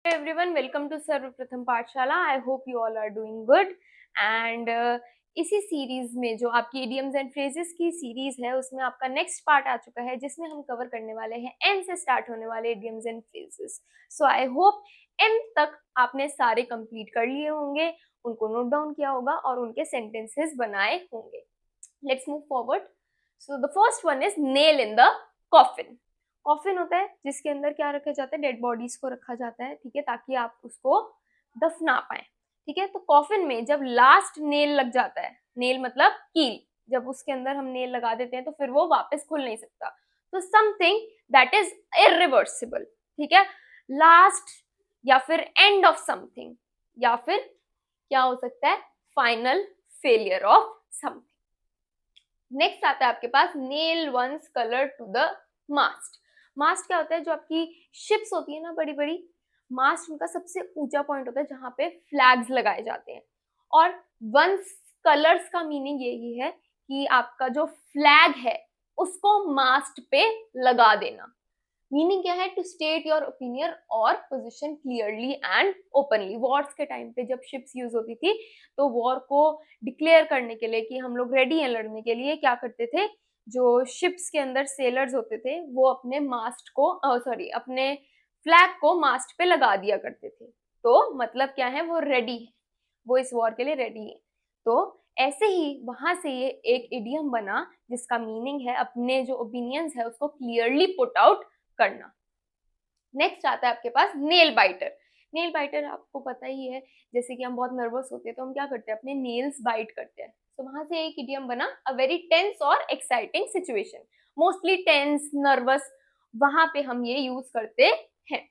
everyone, welcome to सर्वप्रथम पाठशाला. I hope you all are doing good. And इसी series में जो आपकी idioms and phrases की सीरीज है उसमें आपका नेक्स्ट पार्ट आ चुका है जिसमें हम कवर करने वाले हैं एन से स्टार्ट होने वाले idioms and phrases. So I hope एन तक आपने सारे कंप्लीट कर लिए होंगे, उनको नोट डाउन किया होगा और उनके सेंटेंसेस बनाए होंगे. Let's move forward. So the first one is nail in the coffin. Coffin होता है जिसके अंदर क्या रखा जाता है, डेड बॉडीज को रखा जाता है, ठीक है, ताकि आप उसको दफना पाए. ठीक है, तो कॉफिन में जब लास्ट नेल लग जाता है, नेल मतलब कील, जब उसके अंदर हम नेल लगा देते हैं तो फिर वो वापस खुल नहीं सकता. तो समथिंग दैट इज इरिवर्सिबल, ठीक है, लास्ट या फिर एंड ऑफ समथिंग, या फिर क्या हो सकता है, final failure of something. Next आता है आपके पास nail one's colour to the mast. Mast क्या होता है, जो आपकी शिप्स होती है ना बड़ी बड़ी, मास्ट उनका सबसे ऊंचा पॉइंट होता है जहां पे फ्लैग्स लगाए जाते हैं. और वंस कलर्स का मीनिंग यही है कि आपका जो फ्लैग है उसको मास्ट पे लगा देना. मीनिंग क्या है, टू स्टेट योर ओपिनियन और position clearly and openly. Wars के टाइम पे जब शिप्स यूज होती थी तो वॉर को डिक्लेयर करने के लिए कि हम लोग रेडी हैं लड़ने के लिए, क्या करते थे, जो शिप्स के अंदर सेलर्स होते थे वो अपने मास्ट को अपने फ्लैग को मास्ट पे लगा दिया करते थे. तो मतलब क्या है, वो रेडी है, वो इस वॉर के लिए रेडी है. तो ऐसे ही वहां से ये एक इडियम बना जिसका मीनिंग है अपने जो ओपिनियंस है उसको क्लियरली पुट आउट करना. नेक्स्ट आता है आपके पास नेल बाइटर. नेल बाइटर आपको पता ही है, जैसे कि हम बहुत नर्वस होते हैं तो हम क्या करते हैं, अपने नेल्स बाइट करते हैं. तो वहां से एक इडियम बना, अ वेरी टेंस और exciting situation. Mostly tense, nervous, वहां पे हम ये यूज करते हैं.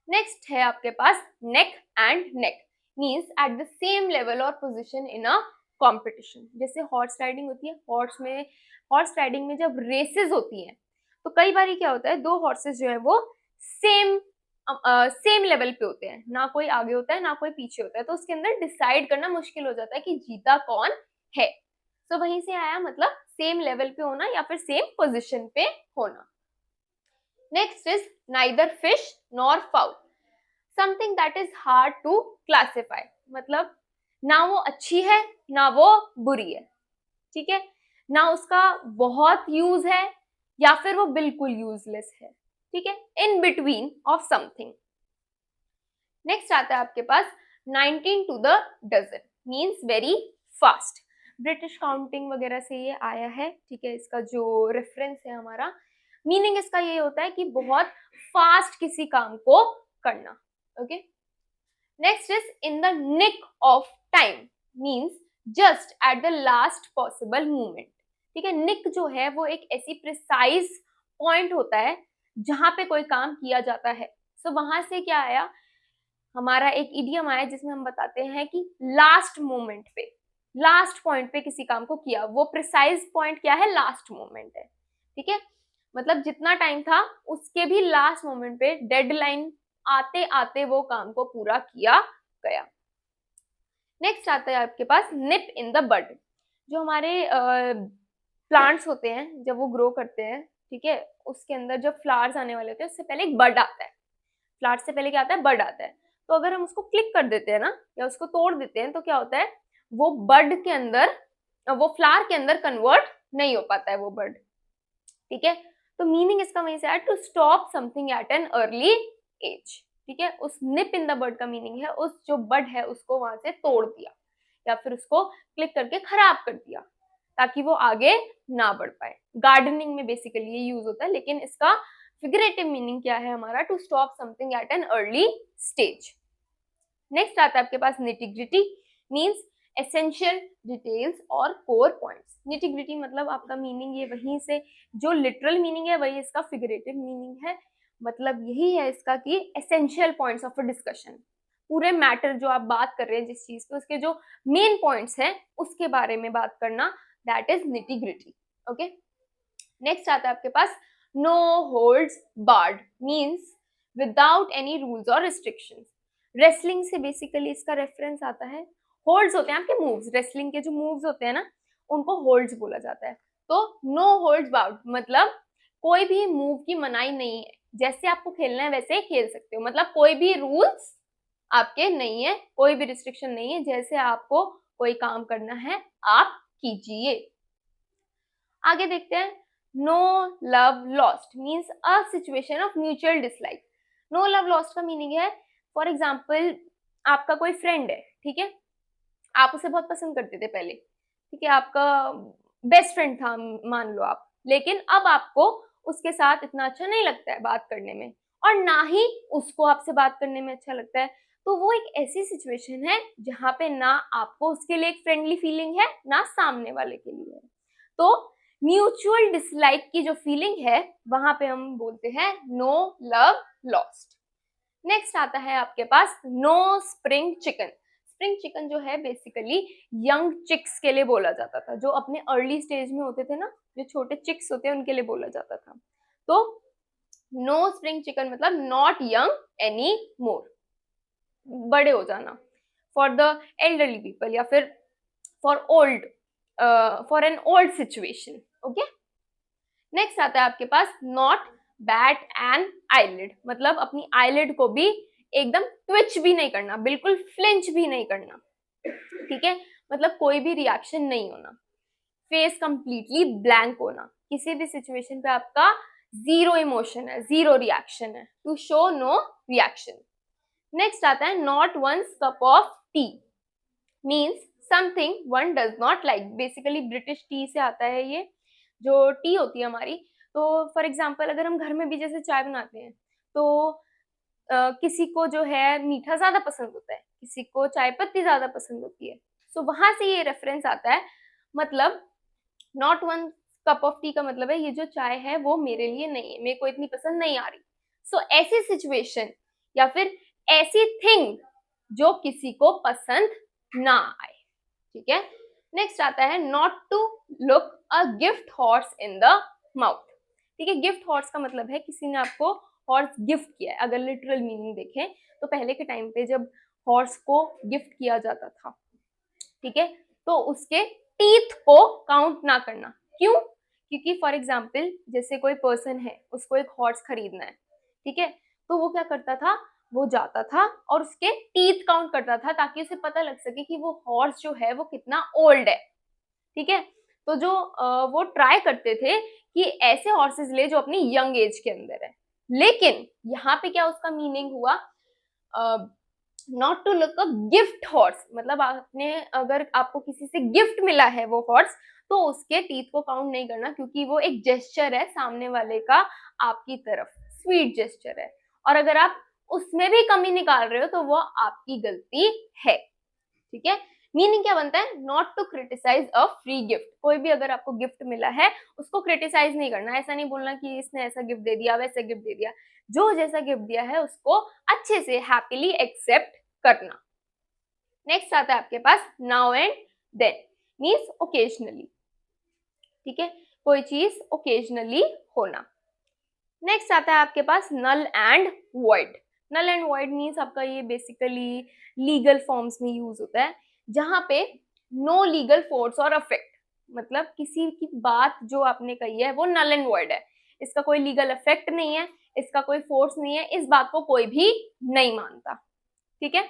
नेक्स्ट है आपके पास neck and neck. Means at the same level और पोजिशन इन अ कॉम्पिटिशन. जैसे हॉर्स राइडिंग होती है, हॉर्स राइडिंग में जब रेसेस होती हैं तो कई बार क्या होता है, दो हॉर्सेस जो है वो सेम लेवल पे होते हैं, ना कोई आगे होता है ना कोई पीछे होता है, तो उसके अंदर डिसाइड करना मुश्किल हो जाता है कि जीता कौन है. तो वहीं से आया मतलब सेम लेवल पे होना या फिर सेम पोजीशन पे होना. Next is neither fish nor fowl. Something that is hard to classify. मतलब ना वो अच्छी है ना वो बुरी है, ठीक है, ना उसका बहुत यूज है या फिर वो बिल्कुल यूजलेस है, ठीक है, in between of something. Next आता है आपके पास 19 to the dozen. Means very fast. British counting वगैरह से ये आया है, ठीक है. इसका जो रेफरेंस है हमारा, मीनिंग इसका ये होता है कि बहुत फास्ट किसी काम को करना. Okay. Next is in the nick of time. Means just at the last possible moment. ठीक है, निक जो है वो एक ऐसी प्रिसाइज पॉइंट होता है जहां पे कोई काम किया जाता है. सो वहां से क्या आया, हमारा एक इडियम आया जिसमें हम बताते हैं कि लास्ट मोमेंट पे, लास्ट पॉइंट पे किसी काम को किया. वो प्रिसाइज पॉइंट क्या है, लास्ट मोमेंट है, ठीक है. मतलब जितना टाइम था उसके भी लास्ट मोमेंट पे, डेडलाइन आते आते वो काम को पूरा किया गया. नेक्स्ट आता है आपके पास निप इन द बड. जो हमारे प्लांट्स होते हैं जब वो ग्रो करते हैं, ठीक है, उसके अंदर जब फ्लावर्स आने वाले होते हैं उससे पहले एक बड आता है. फ्लावर से पहले क्या आता है, बड आता है. तो अगर हम उसको क्लिक कर देते हैं ना या उसको तोड़ देते हैं तो क्या होता है, वो बड के अंदर, वो फ्लावर के अंदर कन्वर्ट नहीं हो पाता है वो बड, ठीक है. तो मीनिंग इसका वहीं से है to stop something at an early age, ठीक है. उस निप इन द बड का मीनिंग है उस जो बड है उसको वहां से तोड़ दिया या फिर उसको क्लिक करके खराब कर दिया ताकि वो आगे ना बढ़ पाए. गार्डनिंग में बेसिकली ये यूज होता है, लेकिन इसका फिगरेटिव मीनिंग क्या है हमारा, to stop something at an early stage. Next आता है आपके पास निटी-ग्रिटी. मीन्स एसेंशियल डिटेल्स और कोर पॉइंट्स. निटी-ग्रिटी मतलब आपका मीनिंग ये वहीं से, जो लिटरल मीनिंग है वही इसका फिगरेटिव मीनिंग है. मतलब यही है इसका कि essential points of a discussion. पूरे मैटर जो आप बात कर रहे हैं जिस चीज पे, उसके जो मेन पॉइंट्स हैं उसके बारे में बात करना, that is nitty-gritty. Okay. Next आता है आपके पास no holds barred. Means without any rules और रिस्ट्रिक्शंस. रेसलिंग से बेसिकली इसका रेफरेंस आता है. होल्ड्स होते हैं आपके मूव्स, रेसलिंग के जो मूव्स होते हैं ना उनको होल्ड्स बोला जाता है. तो नो होल्ड्स बार्ड मतलब कोई भी मूव की मनाही नहीं है, जैसे आपको खेलना है वैसे खेल सकते हो, मतलब कोई भी रूल्स आपके नहीं है, कोई भी रिस्ट्रिक्शन नहीं है, जैसे आपको कोई काम करना है आप कीजिए। आगे देखते हैं, no love lost means a situation of mutual dislike. No love lost का मीनिंग है, फॉर एग्जाम्पल आपका कोई फ्रेंड है, ठीक है, आप उसे बहुत पसंद करते थे पहले, ठीक है, आपका बेस्ट फ्रेंड था मान लो आप, लेकिन अब आपको उसके साथ इतना अच्छा नहीं लगता है बात करने में, और ना ही उसको आपसे बात करने में अच्छा लगता है। तो वो एक ऐसी सिचुएशन है जहां पे ना आपको उसके लिए एक फ्रेंडली फीलिंग है, ना सामने वाले के लिए है। तो म्यूचुअल डिसलाइक की जो फीलिंग है वहां पे हम बोलते हैं नो लव लॉस्ट। नेक्स्ट आता है आपके पास no spring chicken. Spring chicken जो है बेसिकली यंग चिक्स के लिए बोला जाता था, जो अपने अर्ली स्टेज में होते थे ना, जो छोटे चिक्स होते हैं उनके लिए बोला जाता था। तो नो स्प्रिंग चिकन मतलब नॉट यंग एनी मोर, बड़े हो जाना, फॉर द एल्डरली पीपल या फिर for old, for an old situation. Okay, next आता है आपके पास नॉट बैट एन आईलिड, मतलब अपनी आईलिड को भी एकदम ट्विच भी नहीं करना, बिल्कुल फ्लिंच भी नहीं करना, ठीक है, मतलब कोई भी रिएक्शन नहीं होना, फेस कंप्लीटली ब्लैंक होना, किसी भी सिचुएशन पे आपका जीरो इमोशन है, जीरो रिएक्शन है, to show no reaction. Next आता है not one's cup of tea means something one does not like. Basically British tea से आता है ये, जो टी होती है हमारी। तो फॉर एग्जाम्पल अगर हम घर में भी जैसे चाय बनाते हैं तो किसी को जो है मीठा ज्यादा पसंद होता है, किसी को चाय पत्ती ज्यादा पसंद होती है, सो वहां से ये रेफरेंस आता है। मतलब not one cup of T का मतलब है ये जो चाय है वो मेरे लिए नहीं है, मेरे को इतनी पसंद नहीं आ रही। सो ऐसी सिचुएशन या फिर ऐसी थिंग जो किसी को पसंद ना आए, ठीक है। नेक्स्ट आता है not to look a gift horse in the mouth, ठीक है। गिफ्ट हॉर्स का मतलब है किसी ने आपको हॉर्स गिफ्ट किया है। अगर लिटरल मीनिंग देखें तो पहले के टाइम पे जब हॉर्स को गिफ्ट किया जाता था, ठीक है, तो उसके टीथ को काउंट ना करना। क्यों? क्योंकि फॉर एग्जाम्पल जैसे कोई पर्सन है, उसको एक हॉर्स खरीदना है, ठीक है, तो वो क्या करता था, वो जाता था और उसके टीथ काउंट करता था ताकि उसे पता लग सके कि वो हॉर्स जो है वो कितना ओल्ड है, ठीक है। तो जो वो ट्राई करते थे कि ऐसे हॉर्सेस ले जो अपनी यंग एज के अंदर है। लेकिन यहाँ पे क्या उसका मीनिंग हुआ, not to look a gift horse, मतलब आपने अगर आपको किसी से गिफ्ट मिला है वो हॉर्स, तो उसके टीथ को काउंट नहीं करना, क्योंकि वो एक जेस्चर है सामने वाले का आपकी तरफ, स्वीट जेस्चर है, और अगर आप उसमें भी कमी निकाल रहे हो तो वो आपकी गलती है, ठीक है। मीनिंग क्या बनता है, not to criticise a free gift. कोई भी अगर आपको गिफ्ट मिला है उसको क्रिटिसाइज नहीं करना, ऐसा नहीं बोलना कि इसने ऐसा गिफ्ट दे दिया, वैसा गिफ्ट दे दिया। जो जैसा गिफ्ट दिया है उसको अच्छे से हैप्पीली एक्सेप्ट करना। नेक्स्ट आता है आपके पास now and then means occasionally, ठीक है, कोई चीज ओकेजनली होना। नेक्स्ट आता है आपके पास null and void. Null and void means आपका ये बेसिकली लीगल फॉर्म्स में यूज होता है, जहां पे नो लीगल फोर्स और अफेक्ट, मतलब किसी की बात जो आपने कही है वो नल एंड वॉइड है, इसका कोई लीगल इफेक्ट नहीं है, इसका कोई फोर्स नहीं है, इस बात को कोई भी नहीं मानता, ठीक है।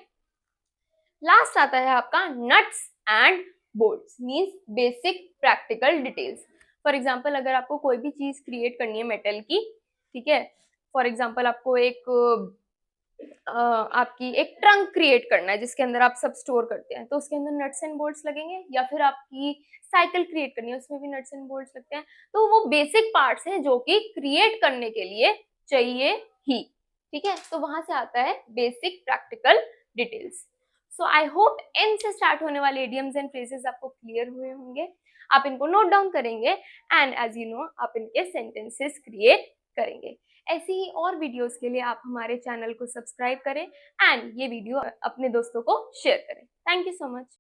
लास्ट आता है आपका nuts and bolts means basic practical details. For example अगर आपको कोई भी चीज क्रिएट करनी है मेटल की, ठीक है, फॉर एग्जाम्पल आपको एक आपकी एक ट्रंक क्रिएट करना है जिसके अंदर आप सब स्टोर करते हैं, तो उसके अंदर नट्स एंड बोल्ट्स लगेंगे। या फिर आपकी साइकिल क्रिएट करनी है, उसमें भी नट्स एंड बोल्ट्स लगते हैं। तो वो बेसिक पार्ट्स हैं जो कि क्रिएट करने के लिए चाहिए ही, ठीक है। तो वहां से आता है basic practical details. So I hope एन से स्टार्ट होने वाले इडियम्स एंड फ्रेजेस आपको क्लियर हुए होंगे। आप इनको नोट डाउन करेंगे एंड एज यू नो आप इनके सेंटेंसेस क्रिएट करेंगे। ऐसी ही और वीडियोस के लिए आप हमारे चैनल को सब्सक्राइब करें एंड ये वीडियो अपने दोस्तों को शेयर करें। Thank you so much.